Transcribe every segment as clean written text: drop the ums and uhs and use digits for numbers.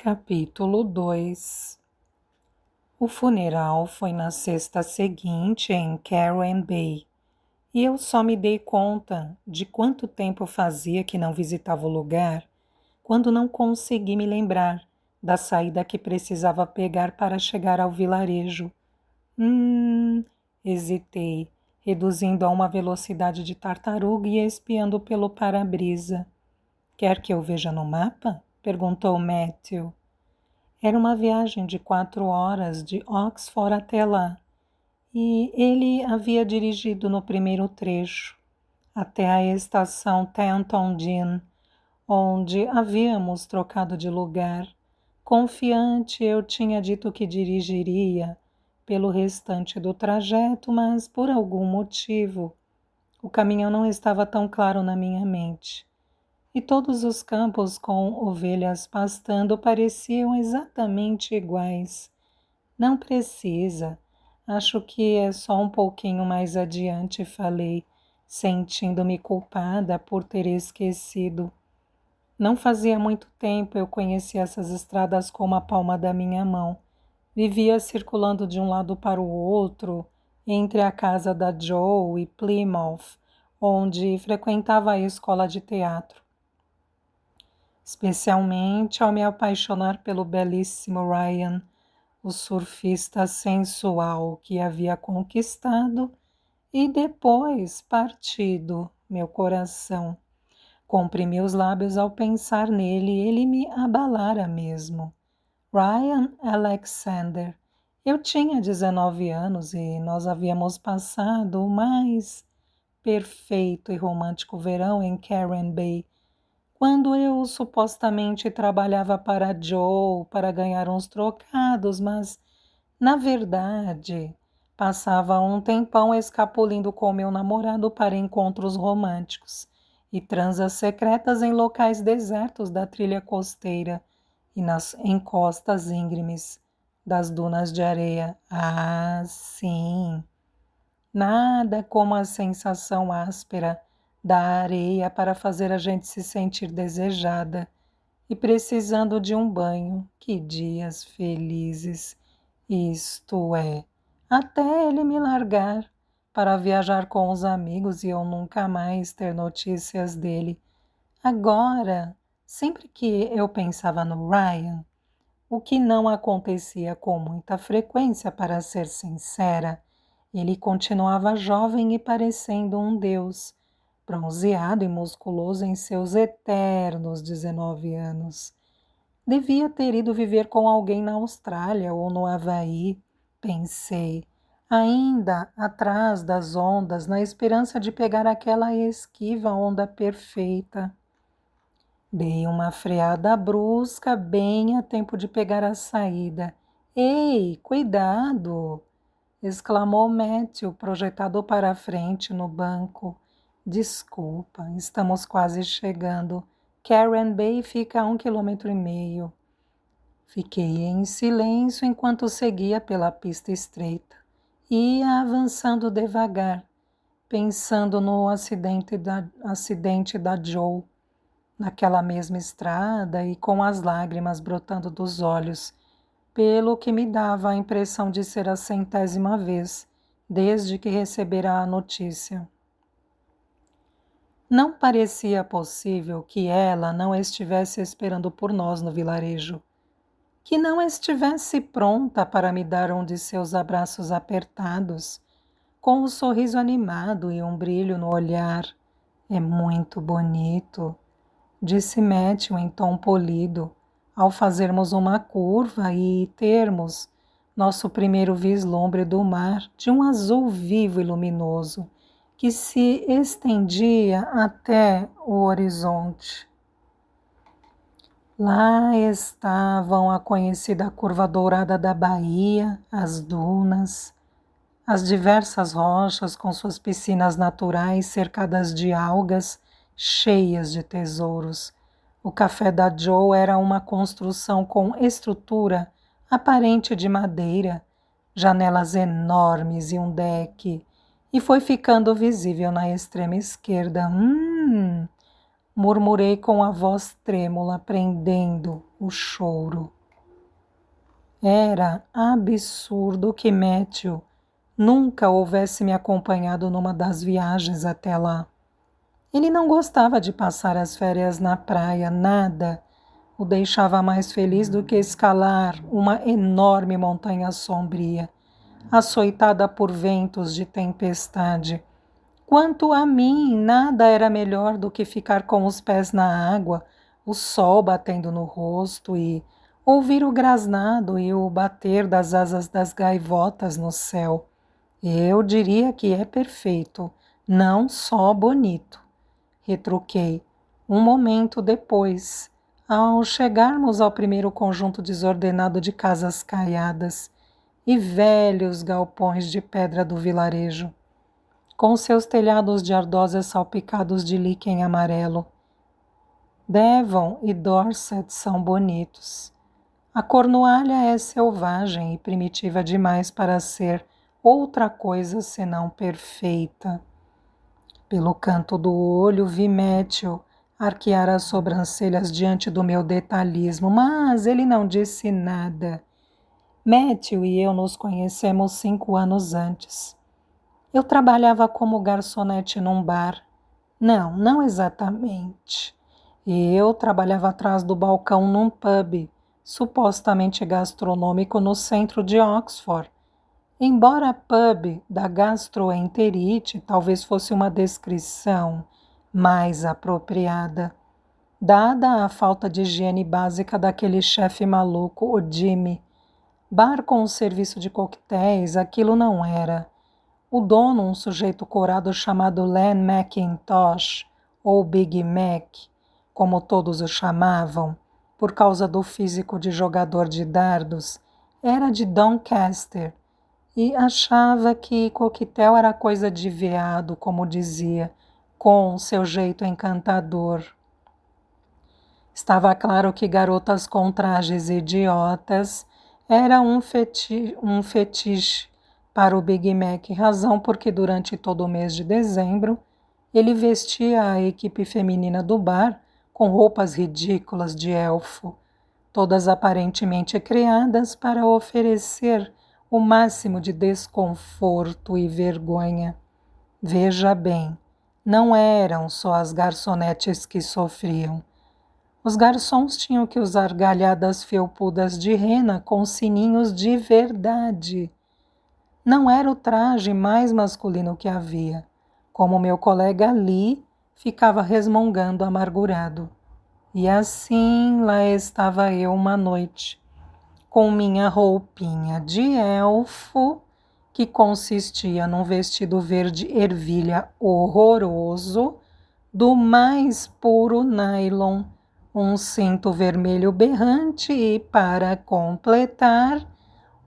Capítulo 2. O funeral foi na sexta seguinte em Karen Bay, e eu só me dei conta de quanto tempo fazia que não visitava o lugar, quando não consegui me lembrar da saída que precisava pegar para chegar ao vilarejo. Hesitei, reduzindo a uma velocidade de tartaruga e espiando pelo para-brisa. Quer que eu veja no mapa? Perguntou Matthew. Era uma viagem de 4 horas de Oxford até lá, e ele havia dirigido no primeiro trecho, até a estação Tenton Dean, onde havíamos trocado de lugar. Confiante, eu tinha dito que dirigiria pelo restante do trajeto, mas por algum motivo o caminho não estava tão claro na minha mente. E todos os campos com ovelhas pastando pareciam exatamente iguais. Não precisa. Acho que é só um pouquinho mais adiante, falei, sentindo-me culpada por ter esquecido. Não fazia muito tempo eu conhecia essas estradas como a palma da minha mão. Vivia circulando de um lado para o outro, entre a casa da Jo e Plymouth, onde frequentava a escola de teatro. Especialmente ao me apaixonar pelo belíssimo Ryan, o surfista sensual que havia conquistado e depois partido meu coração. Comprimi os lábios ao pensar nele e ele me abalara mesmo. Ryan Alexander. Eu tinha 19 anos e nós havíamos passado o mais perfeito e romântico verão em Karen Bay, quando eu supostamente trabalhava para Joe para ganhar uns trocados, mas, na verdade, passava um tempão escapulindo com meu namorado para encontros românticos e transas secretas em locais desertos da trilha costeira e nas encostas íngremes das dunas de areia. Ah, sim! Nada como a sensação áspera da areia para fazer a gente se sentir desejada e precisando de um banho. Que dias felizes! Isto é, até ele me largar para viajar com os amigos e eu nunca mais ter notícias dele. Agora, sempre que eu pensava no Ryan, o que não acontecia com muita frequência, para ser sincera, ele continuava jovem e parecendo um deus, bronzeado e musculoso em seus eternos 19 anos. Devia ter ido viver com alguém na Austrália ou no Havaí, pensei, ainda atrás das ondas, na esperança de pegar aquela esquiva onda perfeita. Dei uma freada brusca, bem a tempo de pegar a saída. Ei, cuidado! Exclamou Matthew, projetado para a frente no banco. Desculpa, estamos quase chegando. Karen Bay fica a 1,5 km. Fiquei em silêncio enquanto seguia pela pista estreita. Ia avançando devagar, pensando no acidente da Joe, naquela mesma estrada e com as lágrimas brotando dos olhos, pelo que me dava a impressão de ser a 100ª vez desde que recebera a notícia. Não parecia possível que ela não estivesse esperando por nós no vilarejo, que não estivesse pronta para me dar um de seus abraços apertados, com um sorriso animado e um brilho no olhar. É muito bonito, disse Matthew em tom polido, ao fazermos uma curva e termos nosso primeiro vislumbre do mar de um azul vivo e luminoso que se estendia até o horizonte. Lá estavam a conhecida curva dourada da Bahia, as dunas, as diversas rochas com suas piscinas naturais cercadas de algas cheias de tesouros. O café da Joe era uma construção com estrutura aparente de madeira, janelas enormes e um deck, e foi ficando visível na extrema esquerda. murmurei com a voz trêmula, prendendo o choro. Era absurdo que Matthew nunca houvesse me acompanhado numa das viagens até lá. Ele não gostava de passar as férias na praia, nada o deixava mais feliz do que escalar uma enorme montanha sombria, açoitada por ventos de tempestade. Quanto a mim, nada era melhor do que ficar com os pés na água, o sol batendo no rosto e ouvir o grasnado e o bater das asas das gaivotas no céu. Eu diria que é perfeito, não só bonito. Retruquei, um momento depois, ao chegarmos ao primeiro conjunto desordenado de casas caiadas e velhos galpões de pedra do vilarejo, com seus telhados de ardósia salpicados de líquen amarelo. Devon e Dorset são bonitos. A Cornualha é selvagem e primitiva demais para ser outra coisa senão perfeita. Pelo canto do olho vi Matthew arquear as sobrancelhas diante do meu detalhismo, mas ele não disse nada. Matthew e eu nos conhecemos 5 anos antes. Eu trabalhava como garçonete num bar. Não exatamente. Eu trabalhava atrás do balcão num pub, supostamente gastronômico no centro de Oxford. Embora pub da gastroenterite talvez fosse uma descrição mais apropriada, dada a falta de higiene básica daquele chefe maluco, o Jimmy. Bar com serviço de coquetéis, aquilo não era. O dono, um sujeito corado chamado Len McIntosh, ou Big Mac, como todos o chamavam, por causa do físico de jogador de dardos, era de Doncaster e achava que coquetel era coisa de veado, como dizia, com seu jeito encantador. Estava claro que garotas com trajes idiotas era um fetiche para o Big Mac, razão porque durante todo o mês de dezembro ele vestia a equipe feminina do bar com roupas ridículas de elfo, todas aparentemente criadas para oferecer o máximo de desconforto e vergonha. Veja bem, não eram só as garçonetes que sofriam. Os garçons tinham que usar galhadas felpudas de rena com sininhos de verdade. Não era o traje mais masculino que havia, como meu colega Lee ficava resmungando amargurado. E assim lá estava eu uma noite, com minha roupinha de elfo, que consistia num vestido verde ervilha horroroso, do mais puro nylon, um cinto vermelho berrante e, para completar,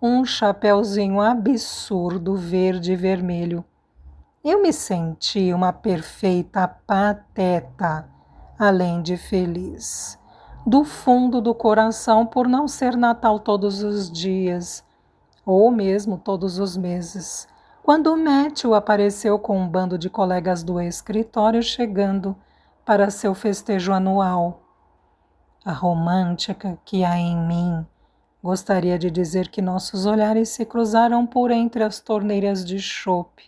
um chapeuzinho absurdo verde e vermelho. Eu me senti uma perfeita pateta, além de feliz, do fundo do coração por não ser Natal todos os dias, ou mesmo todos os meses, quando Matthew apareceu com um bando de colegas do escritório chegando para seu festejo anual. A romântica que há em mim gostaria de dizer que nossos olhares se cruzaram por entre as torneiras de chope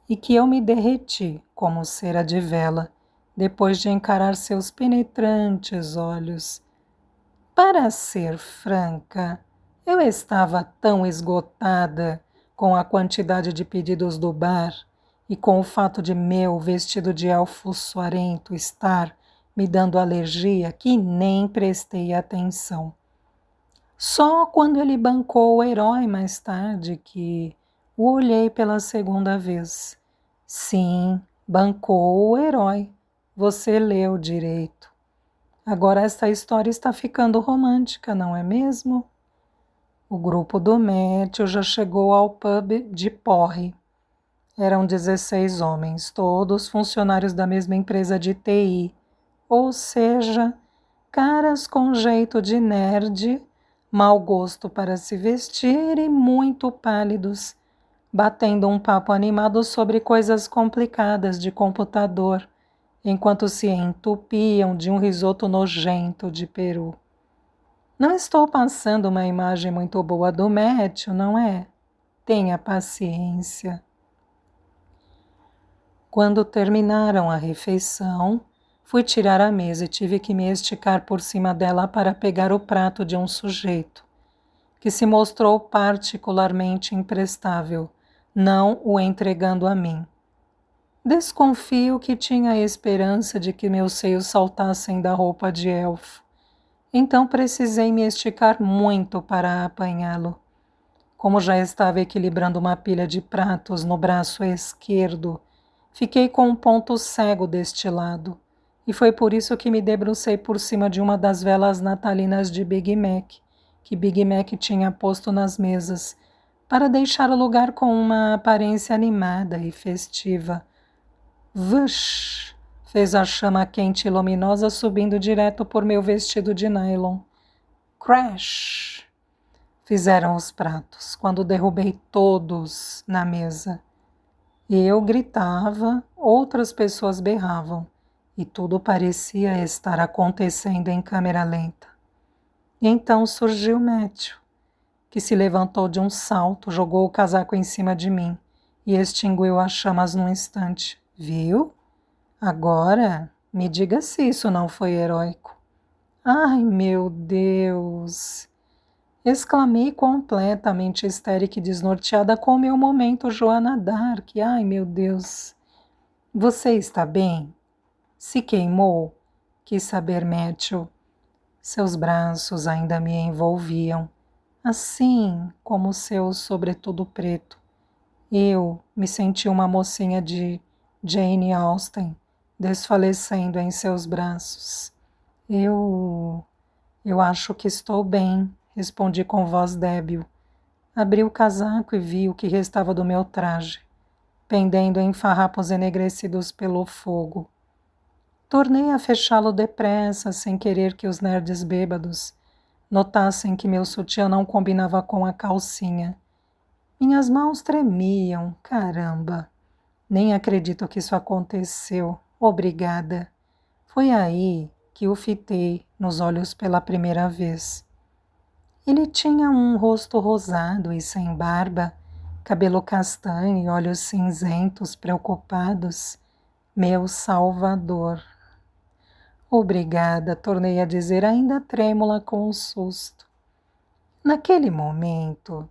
e que eu me derreti como cera de vela depois de encarar seus penetrantes olhos. Para ser franca, eu estava tão esgotada com a quantidade de pedidos do bar e com o fato de meu vestido de elfo suarento estar me dando alergia que nem prestei atenção. Só quando ele bancou o herói mais tarde que o olhei pela segunda vez. Sim, bancou o herói. Você leu direito. Agora esta história está ficando romântica, não é mesmo? O grupo do Matthew já chegou ao pub de porre. Eram 16 homens, todos funcionários da mesma empresa de TI, ou seja, caras com jeito de nerd, mau gosto para se vestir e muito pálidos, batendo um papo animado sobre coisas complicadas de computador, enquanto se entupiam de um risoto nojento de peru. Não estou passando uma imagem muito boa do Matthew, não é? Tenha paciência. Quando terminaram a refeição, fui tirar a mesa e tive que me esticar por cima dela para pegar o prato de um sujeito, que se mostrou particularmente imprestável, não o entregando a mim. Desconfio que tinha a esperança de que meus seios saltassem da roupa de elfo, então precisei me esticar muito para apanhá-lo. Como já estava equilibrando uma pilha de pratos no braço esquerdo, fiquei com um ponto cego deste lado, e foi por isso que me debrucei por cima de uma das velas natalinas de Big Mac, que Big Mac tinha posto nas mesas, para deixar o lugar com uma aparência animada e festiva. Vush! Fez a chama quente e luminosa subindo direto por meu vestido de nylon. Crash! Fizeram os pratos, quando derrubei todos na mesa. Eu gritava, outras pessoas berravam, e tudo parecia estar acontecendo em câmera lenta. E então surgiu Matthew, que se levantou de um salto, jogou o casaco em cima de mim e extinguiu as chamas num instante. Viu? Agora, me diga se isso não foi heróico. Ai, meu Deus! Exclamei completamente histérica e desnorteada com o meu momento Joana Dark. Ai, meu Deus! Você está bem? Se queimou? Quis saber Matthew. Seus braços ainda me envolviam, assim como o seu sobretudo preto. Eu me senti uma mocinha de Jane Austen, desfalecendo em seus braços. Eu acho que estou bem, respondi com voz débil. Abri o casaco e vi o que restava do meu traje, pendendo em farrapos enegrecidos pelo fogo. Tornei a fechá-lo depressa, sem querer que os nerds bêbados notassem que meu sutiã não combinava com a calcinha. Minhas mãos tremiam, caramba. Nem acredito que isso aconteceu. Obrigada. Foi aí que o fitei nos olhos pela primeira vez. Ele tinha um rosto rosado e sem barba, cabelo castanho e olhos cinzentos preocupados. Meu salvador. Obrigada, tornei a dizer, ainda trêmula com o susto. Naquele momento,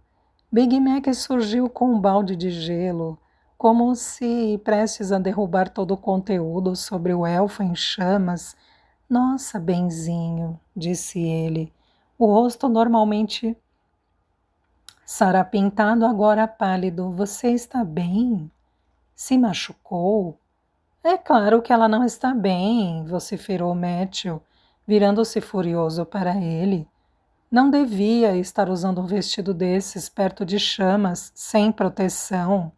Big Mac surgiu com um balde de gelo, como se prestes a derrubar todo o conteúdo sobre o elfo em chamas. Nossa, benzinho, disse ele, o rosto normalmente sarapintado, agora pálido. Você está bem? Se machucou? É claro que ela não está bem, vociferou Matthew, virando-se furioso para ele. Não devia estar usando um vestido desses perto de chamas, sem proteção.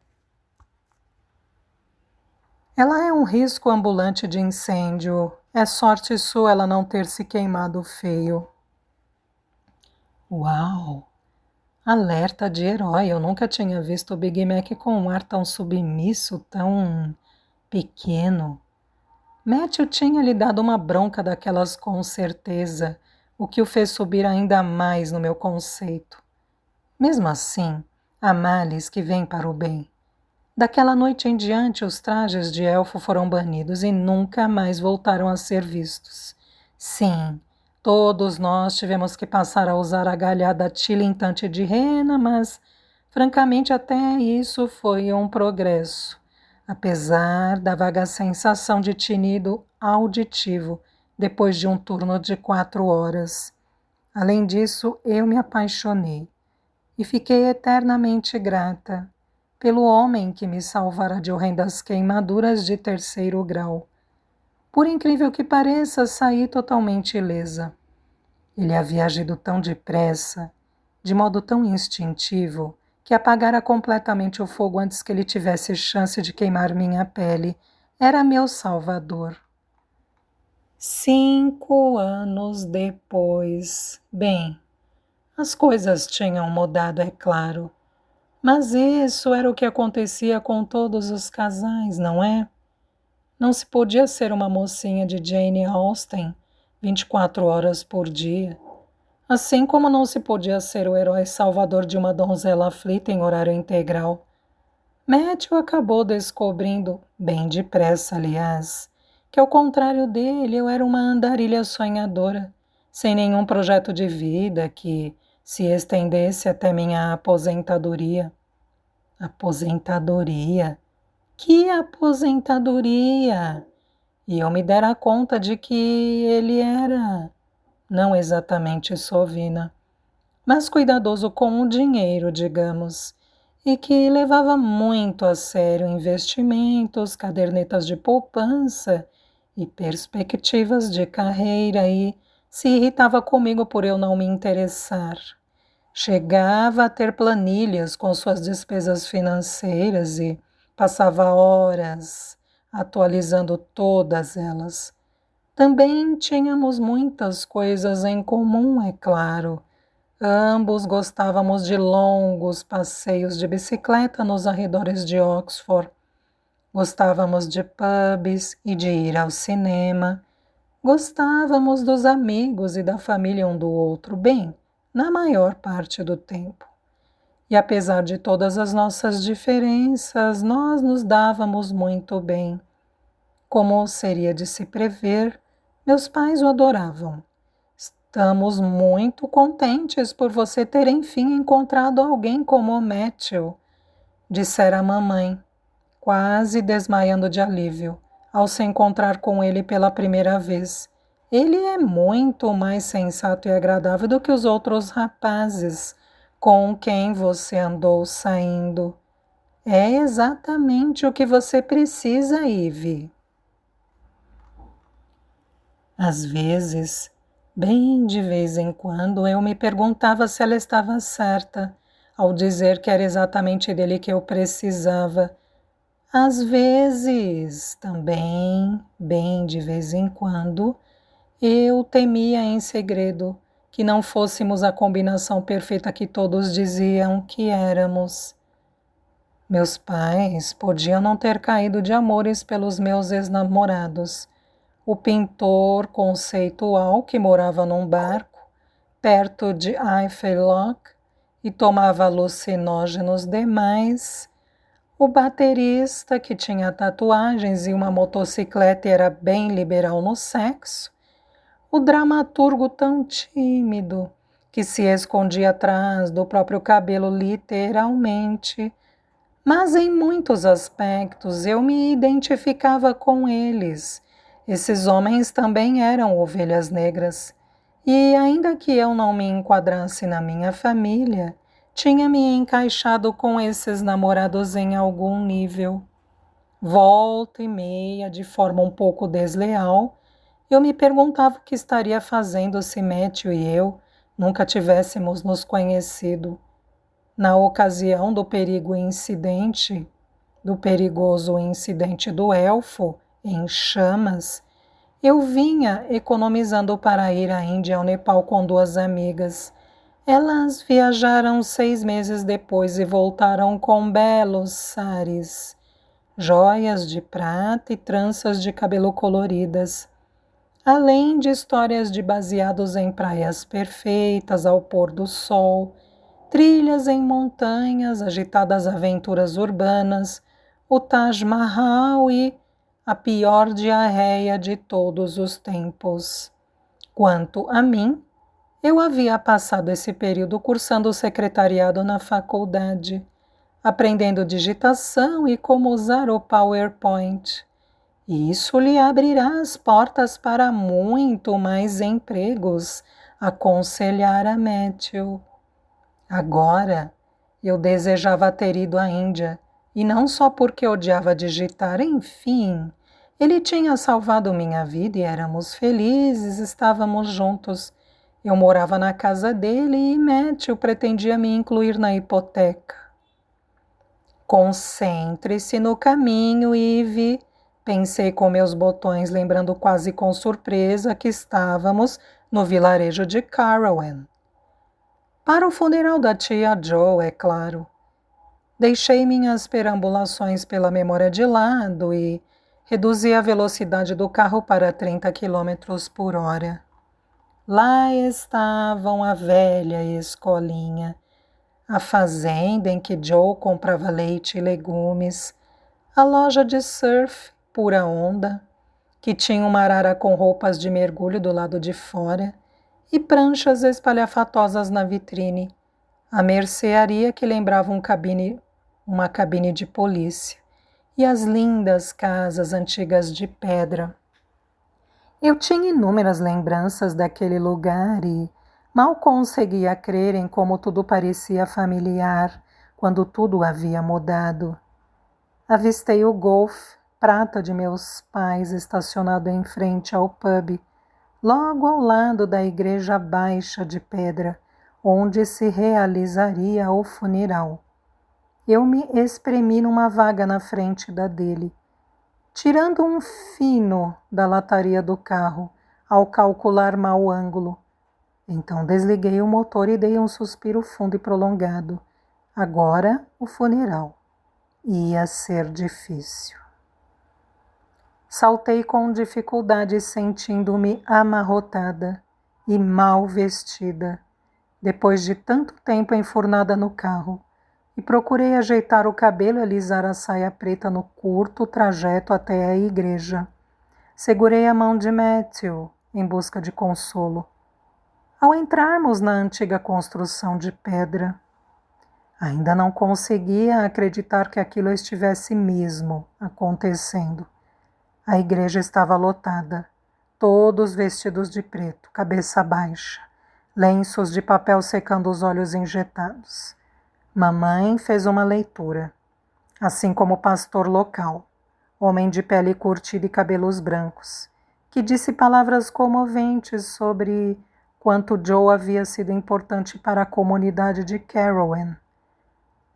Ela é um risco ambulante de incêndio. É sorte sua ela não ter se queimado feio. Uau! Alerta de herói. Eu nunca tinha visto o Big Mac com um ar tão submisso, tão pequeno. Matthew tinha lhe dado uma bronca daquelas com certeza, o que o fez subir ainda mais no meu conceito. Mesmo assim, há males que vêm para o bem. Daquela noite em diante, os trajes de elfo foram banidos e nunca mais voltaram a ser vistos. Sim, todos nós tivemos que passar a usar a galhada tilintante de rena, mas, francamente, até isso foi um progresso, apesar da vaga sensação de tinido auditivo depois de um turno de 4 horas. Além disso, eu me apaixonei e fiquei eternamente grata pelo homem que me salvara de horrendas queimaduras de 3º grau. Por incrível que pareça, saí totalmente ilesa. Ele havia agido tão depressa, de modo tão instintivo, que apagara completamente o fogo antes que ele tivesse chance de queimar minha pele. Era meu salvador. 5 anos depois. Bem, as coisas tinham mudado, é claro. Mas isso era o que acontecia com todos os casais, não é? Não se podia ser uma mocinha de Jane Austen 24 horas por dia, assim como não se podia ser o herói salvador de uma donzela aflita em horário integral. Matthew acabou descobrindo, bem depressa, aliás, que ao contrário dele eu era uma andarilha sonhadora, sem nenhum projeto de vida que se estendesse até minha aposentadoria. Aposentadoria? Que aposentadoria? E eu me dera conta de que ele era, não exatamente sovina, mas cuidadoso com o dinheiro, digamos, e que levava muito a sério investimentos, cadernetas de poupança e perspectivas de carreira e se irritava comigo por eu não me interessar. Chegava a ter planilhas com suas despesas financeiras e passava horas atualizando todas elas. Também tínhamos muitas coisas em comum, é claro. Ambos gostávamos de longos passeios de bicicleta nos arredores de Oxford. Gostávamos de pubs e de ir ao cinema. Gostávamos dos amigos e da família um do outro, bem, na maior parte do tempo. E apesar de todas as nossas diferenças, nós nos dávamos muito bem. Como seria de se prever, meus pais o adoravam. Estamos muito contentes por você ter enfim encontrado alguém como o Matthew, dissera a mamãe, quase desmaiando de alívio, ao se encontrar com ele pela primeira vez. Ele é muito mais sensato e agradável do que os outros rapazes com quem você andou saindo. É exatamente o que você precisa, Ivy. Às vezes, bem de vez em quando, eu me perguntava se ela estava certa ao dizer que era exatamente dele que eu precisava. Às vezes, também, bem de vez em quando, eu temia em segredo que não fôssemos a combinação perfeita que todos diziam que éramos. Meus pais podiam não ter caído de amores pelos meus ex-namorados. O pintor conceitual que morava num barco perto de Loch e tomava alucinógenos demais, o baterista que tinha tatuagens e uma motocicleta e era bem liberal no sexo, o dramaturgo tão tímido que se escondia atrás do próprio cabelo literalmente, mas em muitos aspectos eu me identificava com eles. Esses homens também eram ovelhas negras, e ainda que eu não me enquadrasse na minha família, tinha me encaixado com esses namorados em algum nível. Volta e meia, de forma um pouco desleal, eu me perguntava o que estaria fazendo se Matthew e eu nunca tivéssemos nos conhecido. Na ocasião do perigoso incidente do elfo, em chamas, eu vinha economizando para ir à Índia e ao Nepal com duas amigas. Elas viajaram 6 meses depois e voltaram com belos saris, joias de prata e tranças de cabelo coloridas, além de histórias de baseados em praias perfeitas ao pôr do sol, trilhas em montanhas, agitadas aventuras urbanas, o Taj Mahal e a pior diarreia de todos os tempos. Quanto a mim, eu havia passado esse período cursando o secretariado na faculdade, aprendendo digitação e como usar o PowerPoint. Isso lhe abrirá as portas para muito mais empregos, aconselhara Matthew. Agora, eu desejava ter ido à Índia, e não só porque odiava digitar, enfim, ele tinha salvado minha vida e éramos felizes, estávamos juntos. Eu morava na casa dele e Matthew pretendia me incluir na hipoteca. Concentre-se no caminho, Ivy, pensei com meus botões, lembrando quase com surpresa que estávamos no vilarejo de Carrowan. Para o funeral da tia Jo, é claro. Deixei minhas perambulações pela memória de lado e Reduzi a velocidade do carro para 30 quilômetros por hora. Lá estavam a velha escolinha, a fazenda em que Joe comprava leite e legumes, a loja de surf Pura Onda, que tinha uma arara com roupas de mergulho do lado de fora e pranchas espalhafatosas na vitrine, a mercearia que lembrava uma cabine de polícia e as lindas casas antigas de pedra. Eu tinha inúmeras lembranças daquele lugar e mal conseguia crer em como tudo parecia familiar quando tudo havia mudado. Avistei o Golf prata de meus pais estacionado em frente ao pub, logo ao lado da igreja baixa de pedra, onde se realizaria o funeral. Eu me espremi numa vaga na frente da dele, tirando um fino da lataria do carro ao calcular mal o ângulo. Então desliguei o motor e dei um suspiro fundo e prolongado. Agora o funeral. Ia ser difícil. Saltei com dificuldade, sentindo-me amarrotada e mal vestida, depois de tanto tempo enfurnada no carro, e procurei ajeitar o cabelo e alisar a saia preta no curto trajeto até a igreja. Segurei a mão de Matthew em busca de consolo. Ao entrarmos na antiga construção de pedra, ainda não conseguia acreditar que aquilo estivesse mesmo acontecendo. A igreja estava lotada, todos vestidos de preto, cabeça baixa, lenços de papel secando os olhos injetados. Mamãe fez uma leitura, assim como o pastor local, homem de pele curtida e cabelos brancos, que disse palavras comoventes sobre quanto Joe havia sido importante para a comunidade de Carrowan.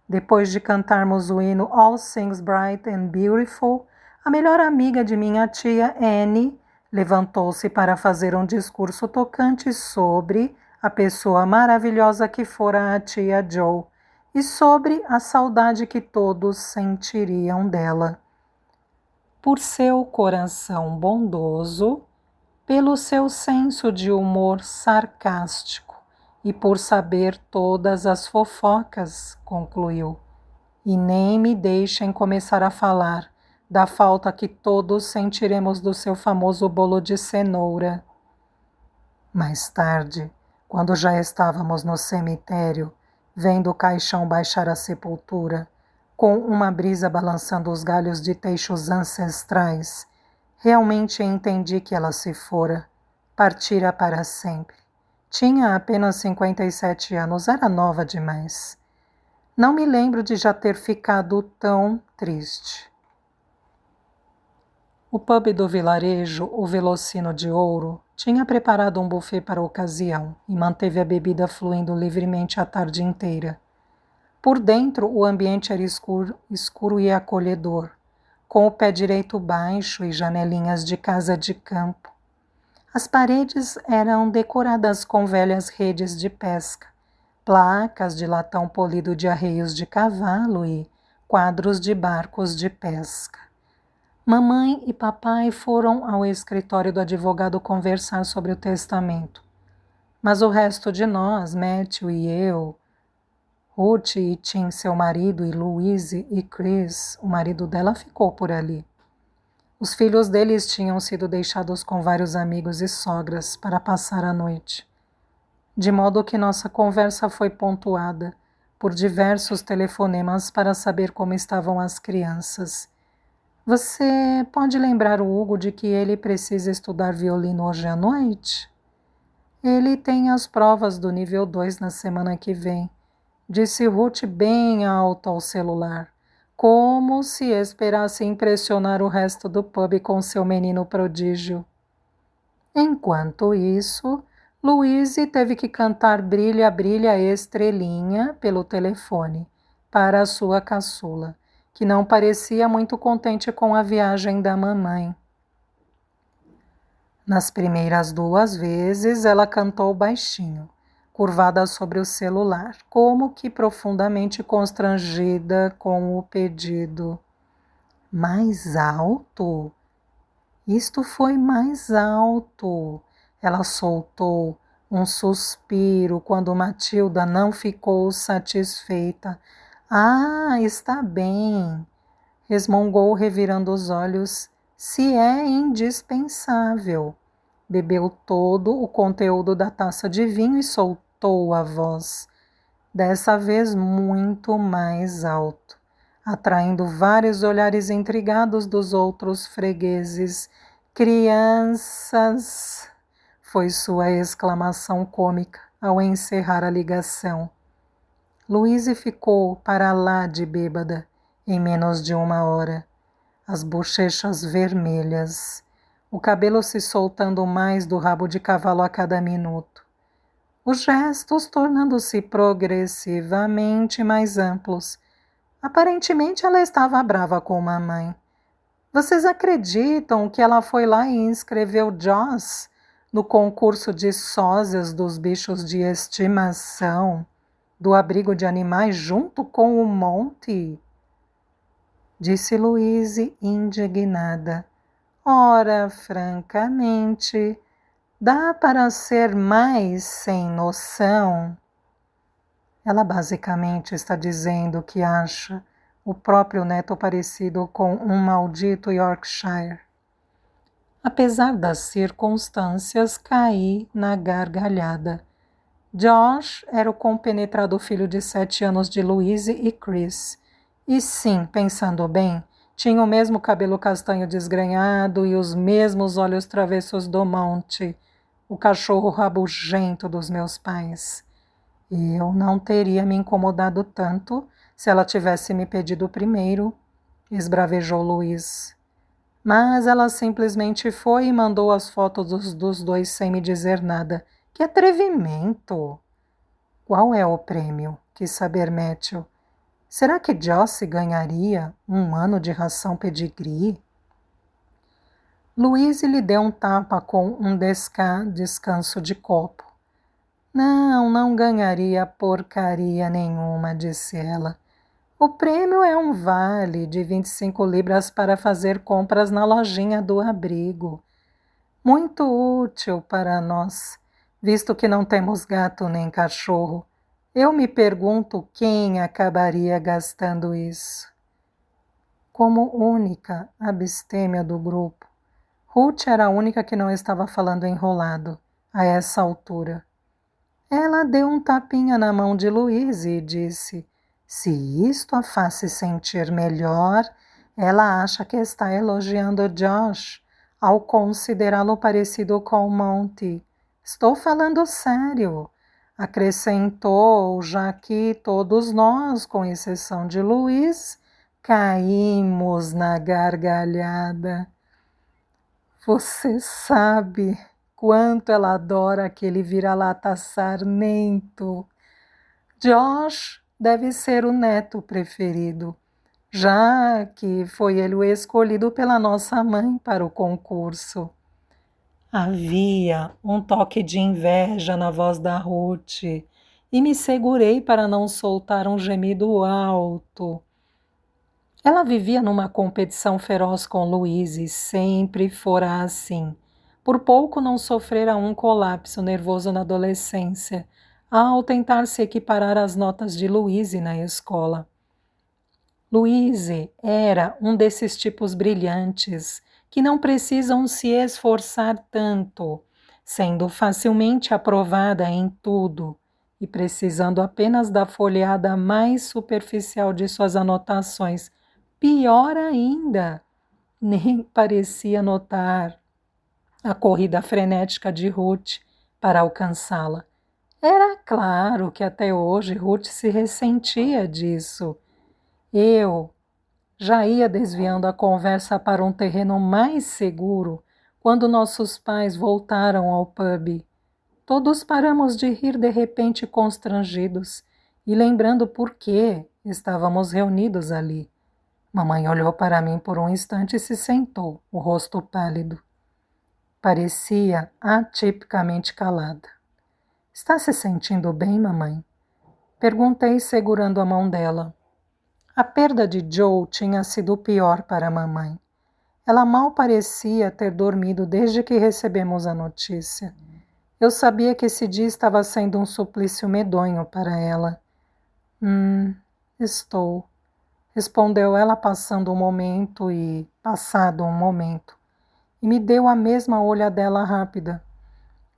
Depois de cantarmos o hino All Things Bright and Beautiful, a melhor amiga de minha tia, Annie, levantou-se para fazer um discurso tocante sobre a pessoa maravilhosa que fora a tia Joe e sobre a saudade que todos sentiriam dela. Por seu coração bondoso, pelo seu senso de humor sarcástico e por saber todas as fofocas, concluiu. E nem me deixem começar a falar da falta que todos sentiremos do seu famoso bolo de cenoura. Mais tarde, quando já estávamos no cemitério, vendo o caixão baixar a sepultura, com uma brisa balançando os galhos de teixos ancestrais, realmente entendi que ela se fora, partira para sempre. Tinha apenas 57 anos, era nova demais. Não me lembro de já ter ficado tão triste. O pub do vilarejo, o Velocino de Ouro, tinha preparado um buffet para a ocasião e manteve a bebida fluindo livremente a tarde inteira. Por dentro, o ambiente era escuro e acolhedor, com o pé direito baixo e janelinhas de casa de campo. As paredes eram decoradas com velhas redes de pesca, placas de latão polido de arreios de cavalo e quadros de barcos de pesca. Mamãe e papai foram ao escritório do advogado conversar sobre o testamento. Mas o resto de nós, Matthew e eu, Ruth e Tim, seu marido, e Louise e Chris, o marido dela, ficou por ali. Os filhos deles tinham sido deixados com vários amigos e sogras para passar a noite. De modo que nossa conversa foi pontuada por diversos telefonemas para saber como estavam as crianças. Você pode lembrar o Hugo de que ele precisa estudar violino hoje à noite? Ele tem as provas do nível 2 na semana que vem, disse Ruth bem alto ao celular, como se esperasse impressionar o resto do pub com seu menino prodígio. Enquanto isso, Louise teve que cantar Brilha, Brilha, Estrelinha pelo telefone para a sua caçula, que não parecia muito contente com a viagem da mamãe. Nas primeiras 2 vezes, ela cantou baixinho, curvada sobre o celular, como que profundamente constrangida com o pedido. Mais alto? Isto foi mais alto. Ela soltou um suspiro quando Matilda não ficou satisfeita. Ah, está bem, resmungou revirando os olhos. Se é indispensável. Bebeu todo o conteúdo da taça de vinho e soltou a voz, dessa vez muito mais alto, atraindo vários olhares intrigados dos outros fregueses. Crianças! Foi sua exclamação cômica ao encerrar a ligação. Louise ficou para lá de bêbada em menos de 1 hora, as bochechas vermelhas, o cabelo se soltando mais do rabo de cavalo a cada minuto, os gestos tornando-se progressivamente mais amplos. Aparentemente ela estava brava com mamãe. Vocês acreditam que ela foi lá e inscreveu Joss no concurso de sósias dos bichos de estimação do abrigo de animais junto com o Monty? Disse Louise indignada. Ora, francamente, dá para ser mais sem noção? Ela basicamente está dizendo que acha o próprio neto parecido com um maldito Yorkshire. Apesar das circunstâncias, caí na gargalhada. Josh era o compenetrado filho de 7 anos de Louise e Chris. E sim, pensando bem, tinha o mesmo cabelo castanho desgrenhado e os mesmos olhos travessos do Monty, o cachorro rabugento dos meus pais. Eu não teria me incomodado tanto se ela tivesse me pedido primeiro, esbravejou Luiz. Mas ela simplesmente foi e mandou as fotos dos dois sem me dizer nada. Que atrevimento! Qual é o prêmio? Quis saber Matthew. Será que Josie ganharia 1 ano de ração pedigree? Louise lhe deu um tapa com um descanso de copo. Não ganharia porcaria nenhuma, disse ela. O prêmio é um vale de 25 libras para fazer compras na lojinha do abrigo. Muito útil para nós, visto que não temos gato nem cachorro. Eu me pergunto quem acabaria gastando isso. Como única abstêmia do grupo, Ruth era a única que não estava falando enrolado, a essa altura. Ela deu um tapinha na mão de Louise e disse: se isto a faz se sentir melhor, ela acha que está elogiando Josh ao considerá-lo parecido com Monty. Estou falando sério, acrescentou, já que todos nós, com exceção de Louise, caímos na gargalhada. Você sabe quanto ela adora aquele vira-lata sarnento. Josh deve ser o neto preferido, já que foi ele o escolhido pela nossa mãe para o concurso. Havia um toque de inveja na voz da Ruth e me segurei para não soltar um gemido alto. Ela vivia numa competição feroz com Louise e sempre fora assim. Por pouco não sofrera um colapso nervoso na adolescência, ao tentar se equiparar às notas de Louise na escola. Louise era um desses tipos brilhantes que não precisam se esforçar tanto, sendo facilmente aprovada em tudo e precisando apenas da folheada mais superficial de suas anotações. Pior ainda, nem parecia notar a corrida frenética de Ruth para alcançá-la. Era claro que até hoje Ruth se ressentia disso. Eu já ia desviando a conversa para um terreno mais seguro quando nossos pais voltaram ao pub. Todos paramos de rir de repente constrangidos e lembrando por que estávamos reunidos ali. Mamãe olhou para mim por um instante e se sentou, o rosto pálido. Parecia atipicamente calada. Está se sentindo bem, mamãe? Perguntei segurando a mão dela. A perda de Joe tinha sido pior para a mamãe. Ela mal parecia ter dormido desde que recebemos a notícia. Eu sabia que esse dia estava sendo um suplício medonho para ela. Estou, respondeu ela passado um momento, e me deu a mesma olhadela rápida,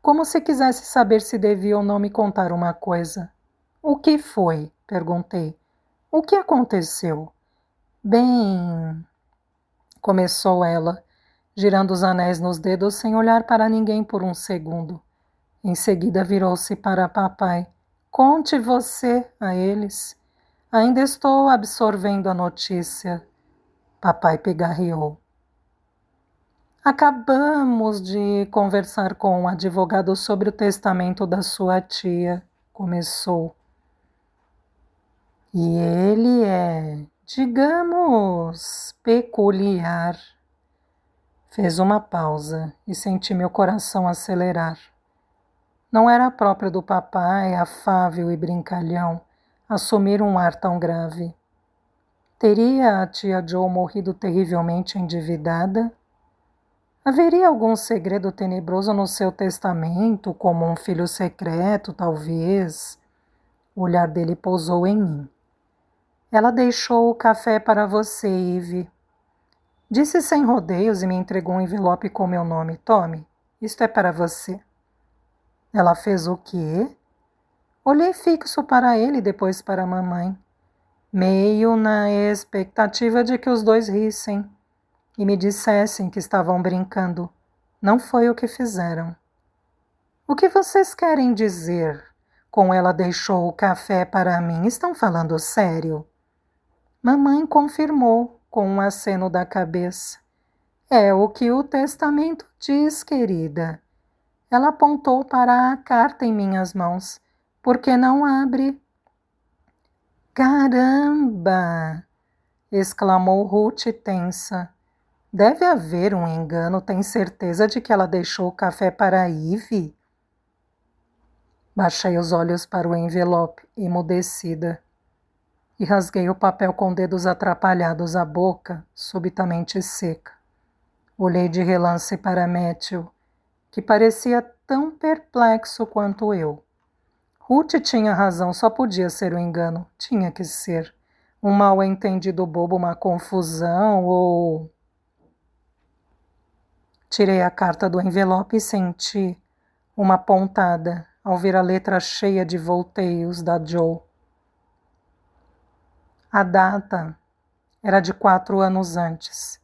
como se quisesse saber se devia ou não me contar uma coisa. O que foi? Perguntei. O que aconteceu? Bem, começou ela, girando os anéis nos dedos sem olhar para ninguém por um segundo. Em seguida virou-se para papai. Conte você a eles. Ainda estou absorvendo a notícia. Papai pigarreou. Acabamos de conversar com o advogado sobre o testamento da sua tia, começou. E ele é, digamos, peculiar. Fez uma pausa e senti meu coração acelerar. Não era próprio do papai, afável e brincalhão, assumir um ar tão grave. Teria a tia Jo morrido terrivelmente endividada? Haveria algum segredo tenebroso no seu testamento, como um filho secreto, talvez? O olhar dele pousou em mim. Ela deixou o café para você, Eve. Disse sem rodeios e me entregou um envelope com meu nome. Tome, isto é para você. Ela fez o quê? Olhei fixo para ele e depois para a mamãe, meio na expectativa de que os dois rissem e me dissessem que estavam brincando. Não foi o que fizeram. O que vocês querem dizer? Com ela deixou o café para mim. Estão falando sério? Mamãe confirmou com um aceno da cabeça. É o que o testamento diz, querida. Ela apontou para a carta em minhas mãos. Por que não abre? Caramba! Exclamou Ruth tensa. Deve haver um engano. Tem certeza de que ela deixou o café para Eve? Baixei os olhos para o envelope, emudecida, e rasguei o papel com dedos atrapalhados, a boca subitamente seca. Olhei de relance para Matthew, que parecia tão perplexo quanto eu. Ruth tinha razão, só podia ser um engano. Tinha que ser. Um mal-entendido bobo, uma confusão ou... Tirei a carta do envelope e senti uma pontada ao ver a letra cheia de volteios da Joe. A data era de 4 anos antes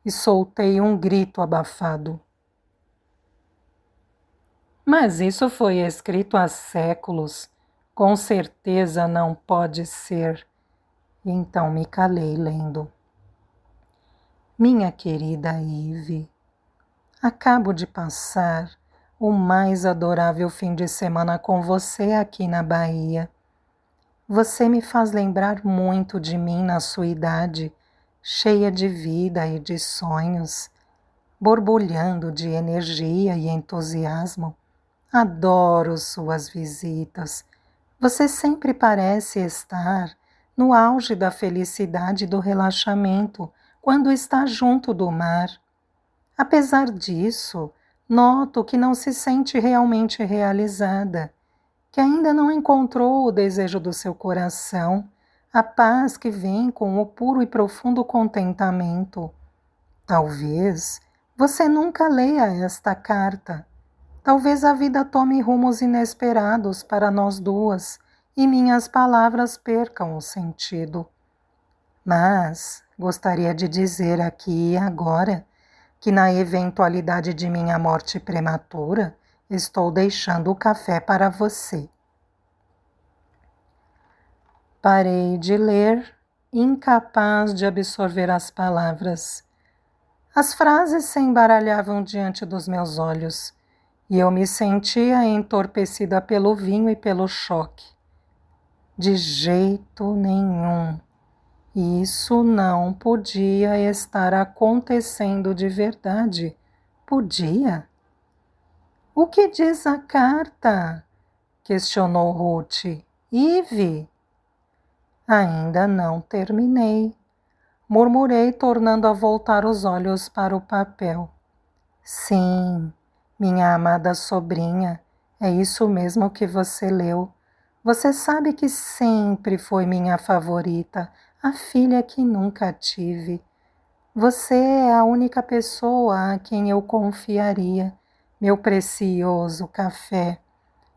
e soltei um grito abafado. Mas isso foi escrito há séculos. Com certeza não pode ser. E então me calei lendo. Minha querida Eve, acabo de passar o mais adorável fim de semana com você aqui na Bahia. Você me faz lembrar muito de mim na sua idade, cheia de vida e de sonhos, borbulhando de energia e entusiasmo. Adoro suas visitas. Você sempre parece estar no auge da felicidade e do relaxamento quando está junto do mar. Apesar disso, noto que não se sente realmente realizada, que ainda não encontrou o desejo do seu coração, a paz que vem com o puro e profundo contentamento. Talvez você nunca leia esta carta. Talvez a vida tome rumos inesperados para nós duas e minhas palavras percam o sentido. Mas gostaria de dizer aqui e agora que, na eventualidade de minha morte prematura, estou deixando o café para você. Parei de ler, incapaz de absorver as palavras. As frases se embaralhavam diante dos meus olhos e eu me sentia entorpecida pelo vinho e pelo choque. De jeito nenhum. Isso não podia estar acontecendo de verdade. Podia? O que diz a carta? Questionou Ruth. Eve? Ainda não terminei. Murmurei, tornando a voltar os olhos para o papel. Sim, minha amada sobrinha, é isso mesmo que você leu. Você sabe que sempre foi minha favorita, a filha que nunca tive. Você é a única pessoa a quem eu confiaria, meu precioso café,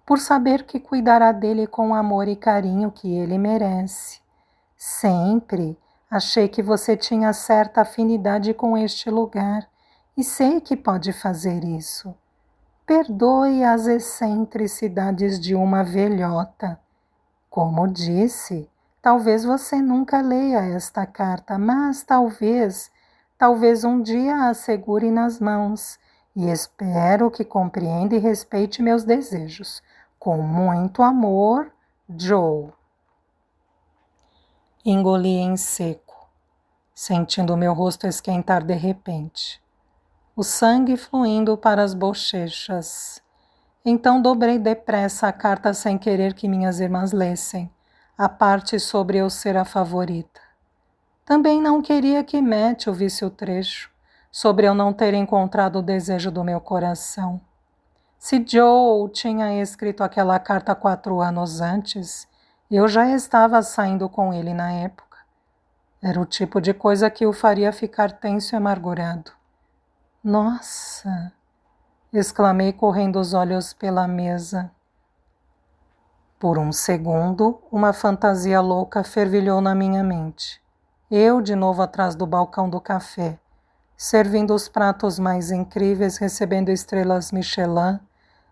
por saber que cuidará dele com o amor e carinho que ele merece. Sempre achei que você tinha certa afinidade com este lugar e sei que pode fazer isso. Perdoe as excentricidades de uma velhota. Como disse, talvez você nunca leia esta carta, mas talvez um dia a segure nas mãos e espero que compreenda e respeite meus desejos. Com muito amor, Joe. Engoli em seco, sentindo meu rosto esquentar de repente, o sangue fluindo para as bochechas. Então dobrei depressa a carta sem querer que minhas irmãs lessem, a parte sobre eu ser a favorita. Também não queria que Matthew visse o trecho, sobre eu não ter encontrado o desejo do meu coração. Se Joe tinha escrito aquela carta 4 anos antes, eu já estava saindo com ele na época. Era o tipo de coisa que o faria ficar tenso e amargurado. Nossa! Exclamei, correndo os olhos pela mesa. Por um segundo, uma fantasia louca fervilhou na minha mente. Eu, de novo atrás do balcão do café, servindo os pratos mais incríveis, recebendo estrelas Michelin,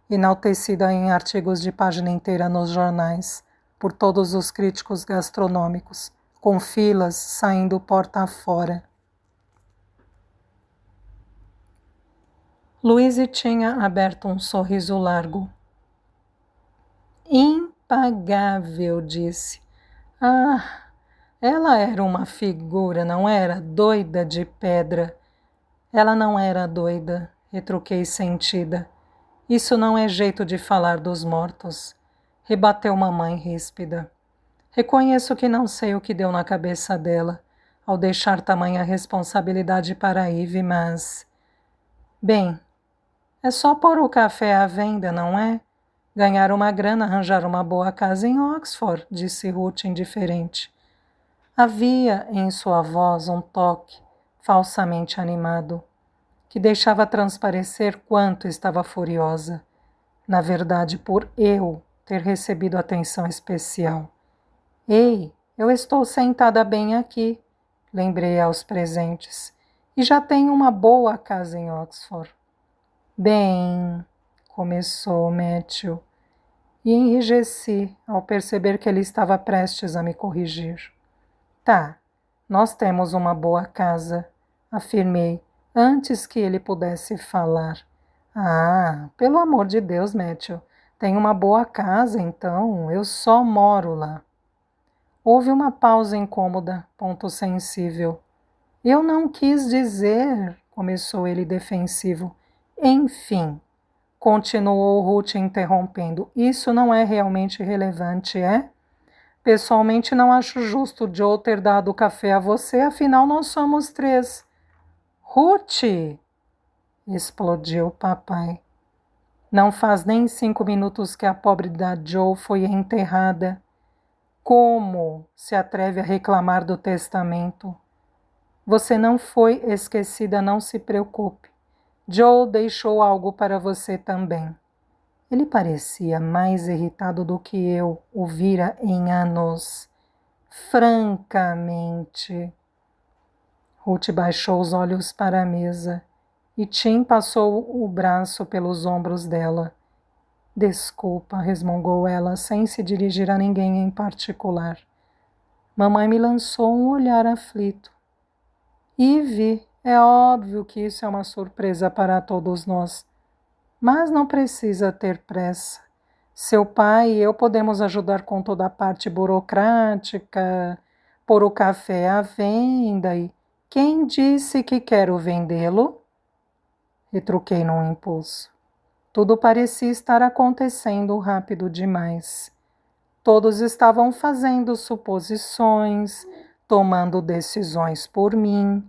enaltecida em artigos de página inteira nos jornais, por todos os críticos gastronômicos, com filas saindo porta afora. Louise tinha aberto um sorriso largo. Impagável, disse. Ah, ela era uma figura, não era? Doida de pedra. Ela não era doida, retruquei sentida. Isso não é jeito de falar dos mortos, rebateu mamãe ríspida. Reconheço que não sei o que deu na cabeça dela ao deixar tamanha responsabilidade para Eve, mas... Bem, é só pôr o café à venda, não é? Ganhar uma grana, arranjar uma boa casa em Oxford, disse Ruth indiferente. Havia em sua voz um toque falsamente animado, que deixava transparecer quanto estava furiosa, na verdade por eu ter recebido atenção especial. Ei, eu estou sentada bem aqui, lembrei aos presentes, e já tenho uma boa casa em Oxford. Bem, começou Matthew, e enrijeci ao perceber que ele estava prestes a me corrigir. Tá, nós temos uma boa casa, afirmei, antes que ele pudesse falar. Ah, pelo amor de Deus, Matthew, tem uma boa casa, então, eu só moro lá. Houve uma pausa incômoda, ponto sensível. Eu não quis dizer, começou ele defensivo. Enfim, continuou Ruth interrompendo, isso não é realmente relevante, é? Pessoalmente não acho justo Joe ter dado o café a você, afinal nós somos 3. Ruth! Explodiu o papai. Não faz nem 5 minutos que a pobre da Joe foi enterrada. Como se atreve a reclamar do testamento? Você não foi esquecida, não se preocupe. Joe deixou algo para você também. Ele parecia mais irritado do que eu o vira em anos. Francamente. Ruth baixou os olhos para a mesa e Tim passou o braço pelos ombros dela. Desculpa, resmungou ela, sem se dirigir a ninguém em particular. Mamãe me lançou um olhar aflito. Ivy, é óbvio que isso é uma surpresa para todos nós, mas não precisa ter pressa. Seu pai e eu podemos ajudar com toda a parte burocrática, pôr o café à venda e... Quem disse que quero vendê-lo? Retruquei num impulso. Tudo parecia estar acontecendo rápido demais. Todos estavam fazendo suposições, tomando decisões por mim.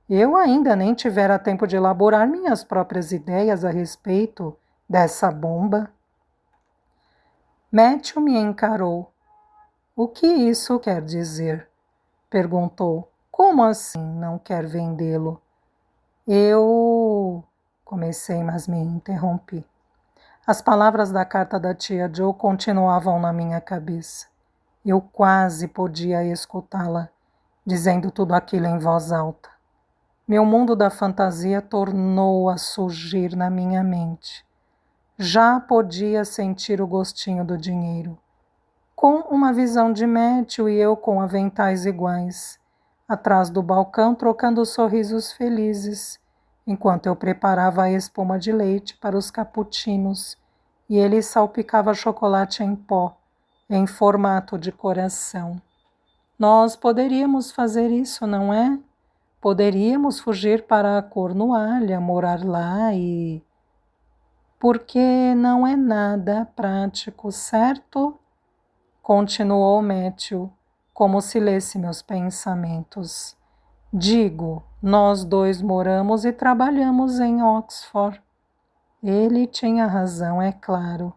Eu ainda nem tivera tempo de elaborar minhas próprias ideias a respeito dessa bomba. Matthew me encarou. O que isso quer dizer? Perguntou. Como assim não quer vendê-lo? Eu... Comecei, mas me interrompi. As palavras da carta da tia Joe continuavam na minha cabeça. Eu quase podia escutá-la, dizendo tudo aquilo em voz alta. Meu mundo da fantasia tornou a surgir na minha mente. Já podia sentir o gostinho do dinheiro. Com uma visão de Matthew e eu com aventais iguais, atrás do balcão trocando sorrisos felizes, enquanto eu preparava a espuma de leite para os cappuccinos e ele salpicava chocolate em pó, em formato de coração. Nós poderíamos fazer isso, não é? Poderíamos fugir para a Cornualha, morar lá e... Porque não é nada prático, certo? Continuou Matthew, como se lesse meus pensamentos. Digo, nós dois moramos e trabalhamos em Oxford. Ele tinha razão, é claro.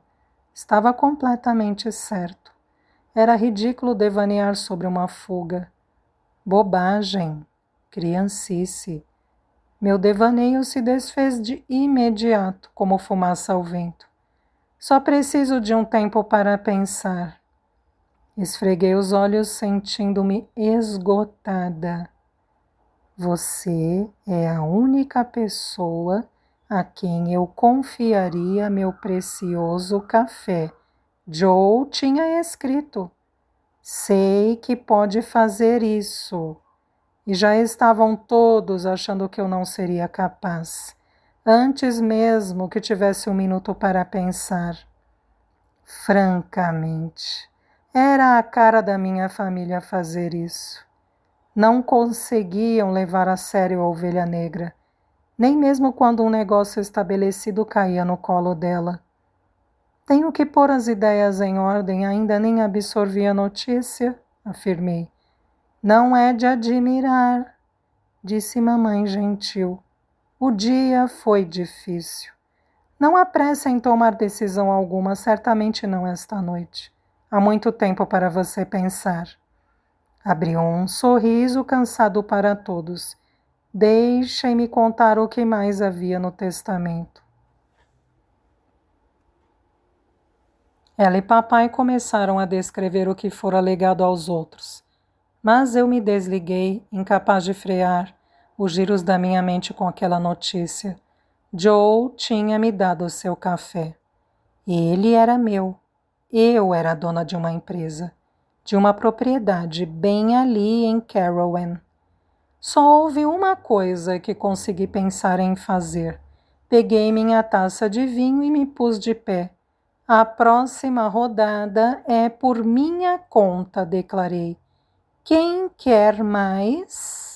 Estava completamente certo. Era ridículo devanear sobre uma fuga. Bobagem, criancice. Meu devaneio se desfez de imediato, como fumaça ao vento. Só preciso de um tempo para pensar. Esfreguei os olhos, sentindo-me esgotada. Você é a única pessoa a quem eu confiaria meu precioso café. Joe tinha escrito. Sei que pode fazer isso. E já estavam todos achando que eu não seria capaz, antes mesmo que tivesse um minuto para pensar. Francamente, era a cara da minha família fazer isso. Não conseguiam levar a sério a ovelha negra, nem mesmo quando um negócio estabelecido caía no colo dela. Tenho que pôr as ideias em ordem, ainda nem absorvi a notícia, afirmei. Não é de admirar, disse mamãe gentil. O dia foi difícil. Não há pressa em tomar decisão alguma, certamente não esta noite. Há muito tempo para você pensar. Abriu um sorriso cansado para todos. Deixem-me contar o que mais havia no testamento. Ela e papai começaram a descrever o que fora legado aos outros. Mas eu me desliguei, incapaz de frear os giros da minha mente com aquela notícia. Joe tinha me dado o seu café. Ele era meu. Eu era a dona de uma empresa, de uma propriedade bem ali em Carrowan. Só houve uma coisa que consegui pensar em fazer. Peguei minha taça de vinho e me pus de pé. A próxima rodada é por minha conta, declarei. Quem quer mais?